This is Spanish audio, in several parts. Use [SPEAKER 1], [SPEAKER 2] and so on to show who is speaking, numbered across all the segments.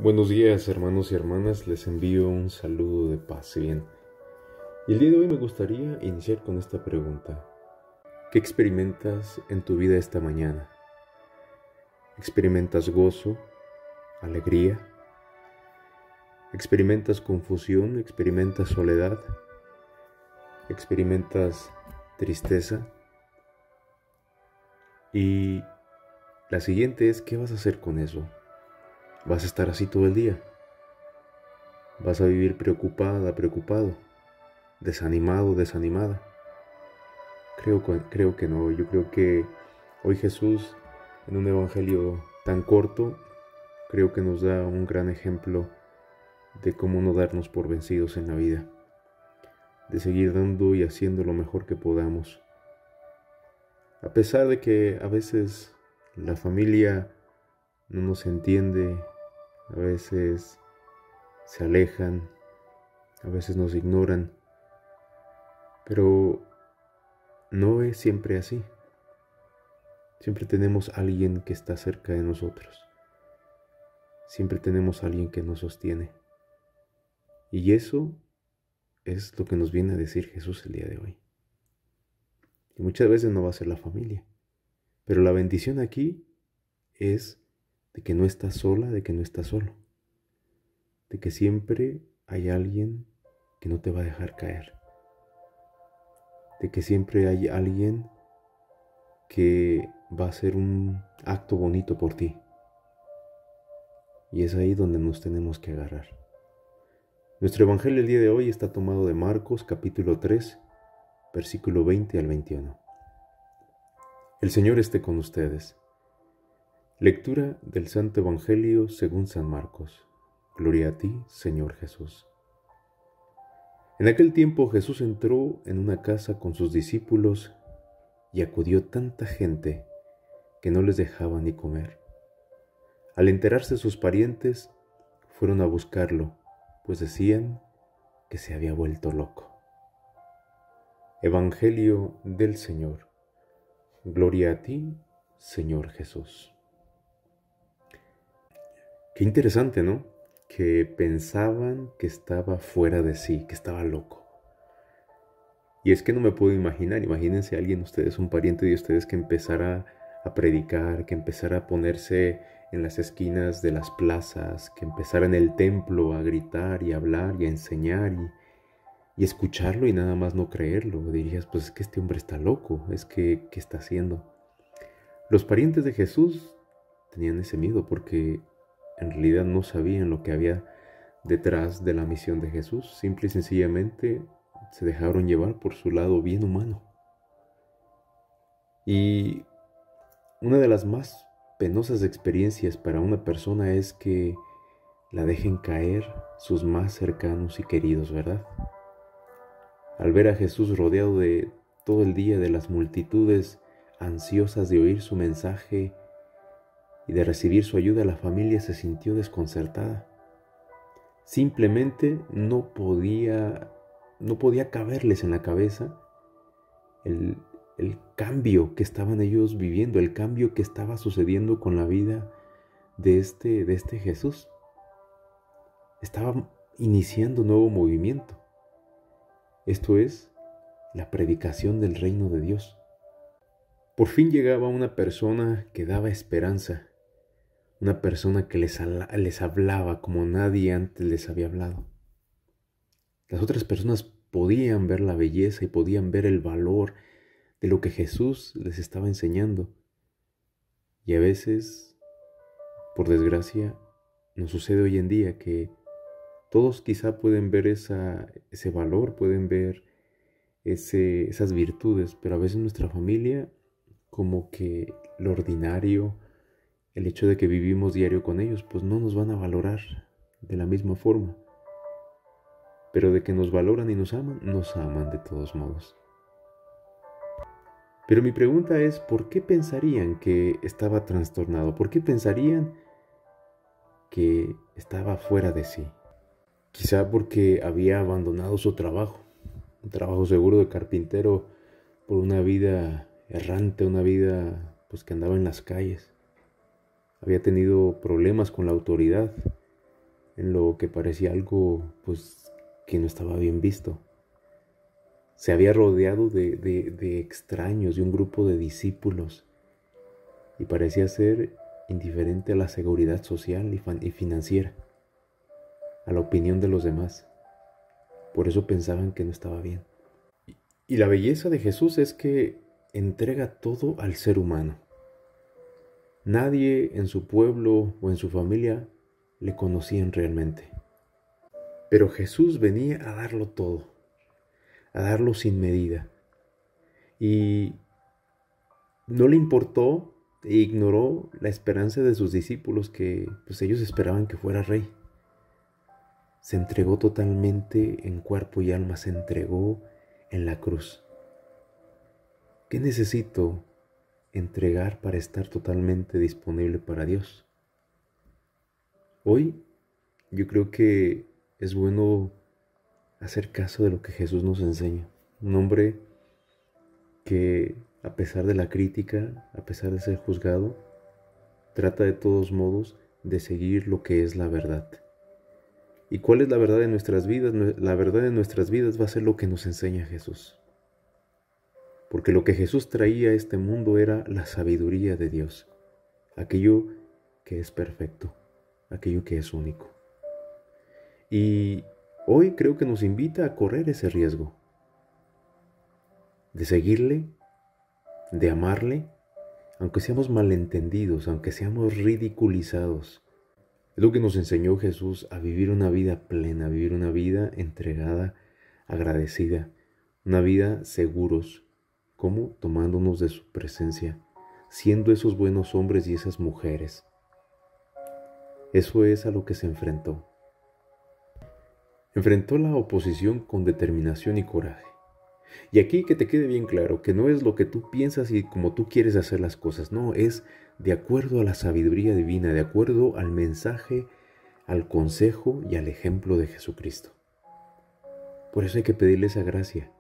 [SPEAKER 1] Buenos días, hermanos y hermanas, les envío un saludo de paz y bien. Y el día de hoy me gustaría iniciar con esta pregunta. ¿Qué experimentas en tu vida esta mañana? ¿Experimentas gozo, alegría? ¿Experimentas confusión? ¿Experimentas soledad? ¿Experimentas tristeza? Y la siguiente es, ¿qué vas a hacer con eso? ¿Vas a estar así todo el día? ¿Vas a vivir preocupada, preocupado? ¿Desanimado, desanimada? Creo que no. Yo creo que hoy Jesús, en un evangelio tan corto, creo que nos da un gran ejemplo de cómo no darnos por vencidos en la vida, de seguir dando y haciendo lo mejor que podamos. A pesar de que a veces la familia no nos entiende, a veces se alejan, a veces nos ignoran, pero no es siempre así. Siempre tenemos a alguien que está cerca de nosotros. Siempre tenemos a alguien que nos sostiene. Y eso es lo que nos viene a decir Jesús el día de hoy. Y muchas veces no va a ser la familia. Pero la bendición aquí es de que no estás sola, de que no estás solo. De que siempre hay alguien que no te va a dejar caer. De que siempre hay alguien que va a hacer un acto bonito por ti. Y es ahí donde nos tenemos que agarrar. Nuestro evangelio el día de hoy está tomado de Marcos capítulo 3, versículo 20 al 21. El Señor esté con ustedes. Lectura del Santo Evangelio según San Marcos. Gloria a ti, Señor Jesús. En aquel tiempo Jesús entró en una casa con sus discípulos y acudió tanta gente que no les dejaba ni comer. Al enterarse sus parientes, fueron a buscarlo, pues decían que se había vuelto loco. Evangelio del Señor. Gloria a ti, Señor Jesús. Qué interesante, ¿no? Que pensaban que estaba fuera de sí, que estaba loco. Y es que no me puedo imaginar, imagínense a alguien, ustedes, un pariente de ustedes que empezara a predicar, que empezara a ponerse en las esquinas de las plazas, que empezara en el templo a gritar y a hablar y a enseñar y escucharlo y nada más no creerlo. Dirías, pues es que este hombre está loco, es que, ¿qué está haciendo? Los parientes de Jesús tenían ese miedo porque en realidad no sabían lo que había detrás de la misión de Jesús. Simple y sencillamente se dejaron llevar por su lado bien humano. Y una de las más penosas experiencias para una persona es que la dejen caer sus más cercanos y queridos, ¿verdad? Al ver a Jesús rodeado de todo el día de las multitudes ansiosas de oír su mensaje y de recibir su ayuda, la familia se sintió desconcertada. Simplemente no podía caberles en la cabeza el cambio que estaban ellos viviendo, el cambio que estaba sucediendo con la vida de este Jesús. Estaba iniciando un nuevo movimiento. Esto es la predicación del reino de Dios. Por fin llegaba una persona que daba esperanza, una persona que les hablaba como nadie antes les había hablado. Las otras personas podían ver la belleza y podían ver el valor de lo que Jesús les estaba enseñando. Y a veces, por desgracia, nos sucede hoy en día que todos quizá pueden ver ese valor, pueden ver esas virtudes, pero a veces nuestra familia, como que lo ordinario, el hecho de que vivimos diario con ellos, pues no nos van a valorar de la misma forma. Pero de que nos valoran y nos aman de todos modos. Pero mi pregunta es, ¿por qué pensarían que estaba trastornado? ¿Por qué pensarían que estaba fuera de sí? Quizá porque había abandonado su trabajo, un trabajo seguro de carpintero, por una vida errante, una vida pues que andaba en las calles. Había tenido problemas con la autoridad, en lo que parecía algo pues que no estaba bien visto. Se había rodeado de extraños, de un grupo de discípulos, y parecía ser indiferente a la seguridad social y financiera, a la opinión de los demás. Por eso pensaban que no estaba bien. Y la belleza de Jesús es que entrega todo al ser humano. Nadie en su pueblo o en su familia le conocían realmente. Pero Jesús venía a darlo todo, a darlo sin medida. Y no le importó e ignoró la esperanza de sus discípulos, que pues ellos esperaban que fuera rey. Se entregó totalmente en cuerpo y alma, se entregó en la cruz. ¿Qué necesito entregar para estar totalmente disponible para Dios? Hoy yo creo que es bueno hacer caso de lo que Jesús nos enseña. Un hombre que, a pesar de la crítica, a pesar de ser juzgado, trata de todos modos de seguir lo que es la verdad. ¿Y cuál es la verdad de nuestras vidas? La verdad de nuestras vidas va a ser lo que nos enseña Jesús. Porque lo que Jesús traía a este mundo era la sabiduría de Dios, aquello que es perfecto, aquello que es único. Y hoy creo que nos invita a correr ese riesgo, de seguirle, de amarle, aunque seamos malentendidos, aunque seamos ridiculizados. Es lo que nos enseñó Jesús, a vivir una vida plena, a vivir una vida entregada, agradecida, una vida seguros. ¿Cómo? Tomándonos de su presencia, siendo esos buenos hombres y esas mujeres. Eso es a lo que se enfrentó. Enfrentó la oposición con determinación y coraje. Y aquí que te quede bien claro, que no es lo que tú piensas y como tú quieres hacer las cosas, no, es de acuerdo a la sabiduría divina, de acuerdo al mensaje, al consejo y al ejemplo de Jesucristo. Por eso hay que pedirle esa gracia,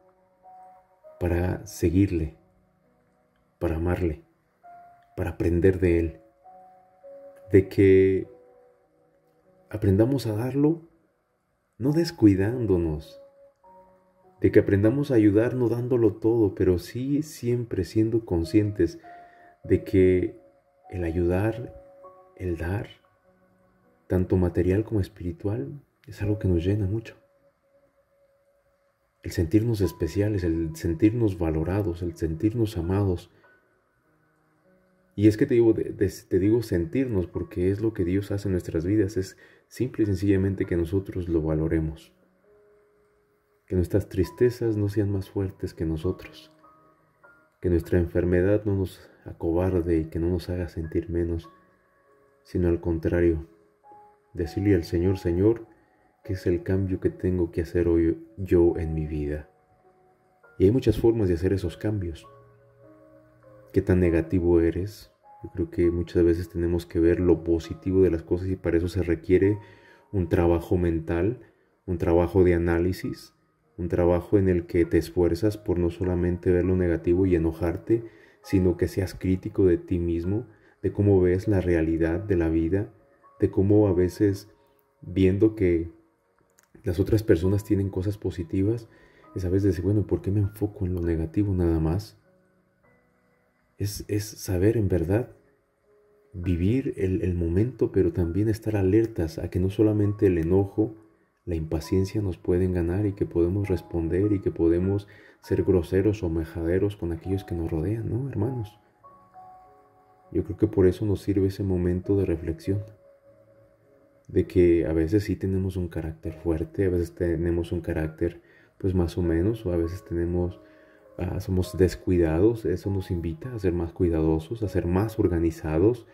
[SPEAKER 1] para seguirle, para amarle, para aprender de Él, de que aprendamos a darlo no descuidándonos, de que aprendamos a ayudar no dándolo todo, pero sí siempre siendo conscientes de que el ayudar, el dar, tanto material como espiritual, es algo que nos llena mucho. El sentirnos especiales, el sentirnos valorados, el sentirnos amados. Y es que te digo sentirnos, porque es lo que Dios hace en nuestras vidas, es simple y sencillamente que nosotros lo valoremos. Que nuestras tristezas no sean más fuertes que nosotros. Que nuestra enfermedad no nos acobarde y que no nos haga sentir menos, sino al contrario, decirle al Señor, Señor, ¿qué es el cambio que tengo que hacer hoy yo en mi vida? Y hay muchas formas de hacer esos cambios. ¿Qué tan negativo eres? Yo creo que muchas veces tenemos que ver lo positivo de las cosas y para eso se requiere un trabajo mental, un trabajo de análisis, un trabajo en el que te esfuerzas por no solamente ver lo negativo y enojarte, sino que seas crítico de ti mismo, de cómo ves la realidad de la vida, de cómo a veces viendo que las otras personas tienen cosas positivas, es a veces decir, bueno, ¿por qué me enfoco en lo negativo nada más? Es saber en verdad vivir el momento, pero también estar alertas a que no solamente el enojo, la impaciencia nos pueden ganar y que podemos responder y que podemos ser groseros o majaderos con aquellos que nos rodean, ¿no, hermanos? Yo creo que por eso nos sirve ese momento de reflexión, de que a veces sí tenemos un carácter fuerte, a veces tenemos un carácter pues más o menos, o a veces somos descuidados. Eso nos invita a ser más cuidadosos, a ser más organizados,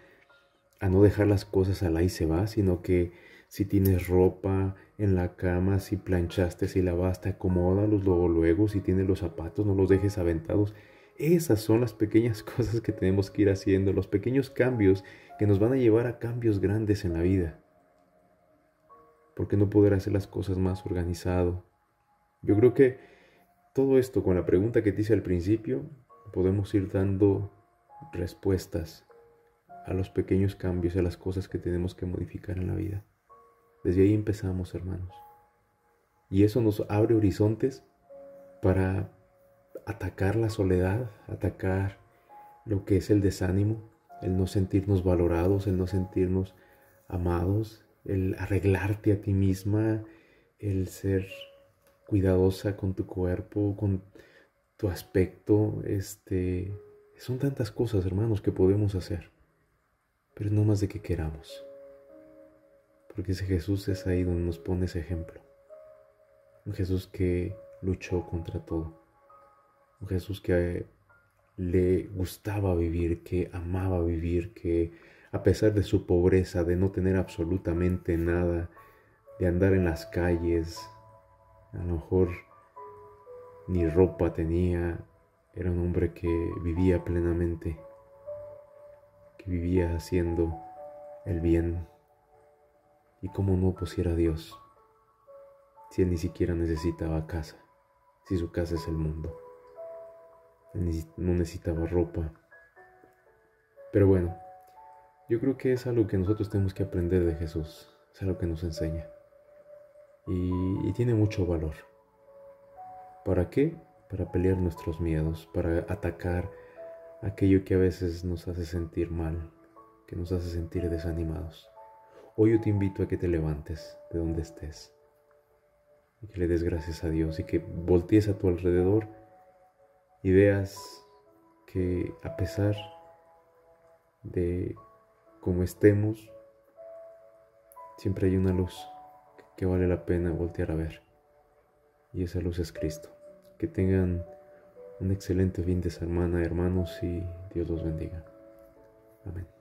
[SPEAKER 1] a no dejar las cosas al ahí se va, sino que si tienes ropa en la cama, si planchaste, si lavaste, acomódalos luego, si tienes los zapatos, no los dejes aventados. Esas son las pequeñas cosas que tenemos que ir haciendo, los pequeños cambios que nos van a llevar a cambios grandes en la vida. ¿Por qué no poder hacer las cosas más organizado? Yo creo que todo esto, con la pregunta que te hice al principio, podemos ir dando respuestas a los pequeños cambios, a las cosas que tenemos que modificar en la vida. Desde ahí empezamos, hermanos. Y eso nos abre horizontes para atacar la soledad, atacar lo que es el desánimo, el no sentirnos valorados, el no sentirnos amados, el arreglarte a ti misma, el ser cuidadosa con tu cuerpo, con tu aspecto. Son tantas cosas, hermanos, que podemos hacer, pero no más de que queramos. Porque ese Jesús es ahí donde nos pone ese ejemplo. Un Jesús que luchó contra todo. Un Jesús que le gustaba vivir, que amaba vivir, que a pesar de su pobreza, de no tener absolutamente nada, de andar en las calles, a lo mejor ni ropa tenía, era un hombre que vivía plenamente, que vivía haciendo el bien. Y cómo no pusiera a Dios, si él ni siquiera necesitaba casa, si su casa es el mundo. No necesitaba ropa. Pero bueno, yo creo que es algo que nosotros tenemos que aprender de Jesús. Es algo que nos enseña. Y tiene mucho valor. ¿Para qué? Para pelear nuestros miedos, para atacar aquello que a veces nos hace sentir mal, que nos hace sentir desanimados. Hoy yo te invito a que te levantes de donde estés y que le des gracias a Dios y que voltees a tu alrededor y veas que a pesar de cómo estemos, siempre hay una luz que vale la pena voltear a ver, y esa luz es Cristo. Que tengan un excelente fin de semana, hermanos, y Dios los bendiga. Amén.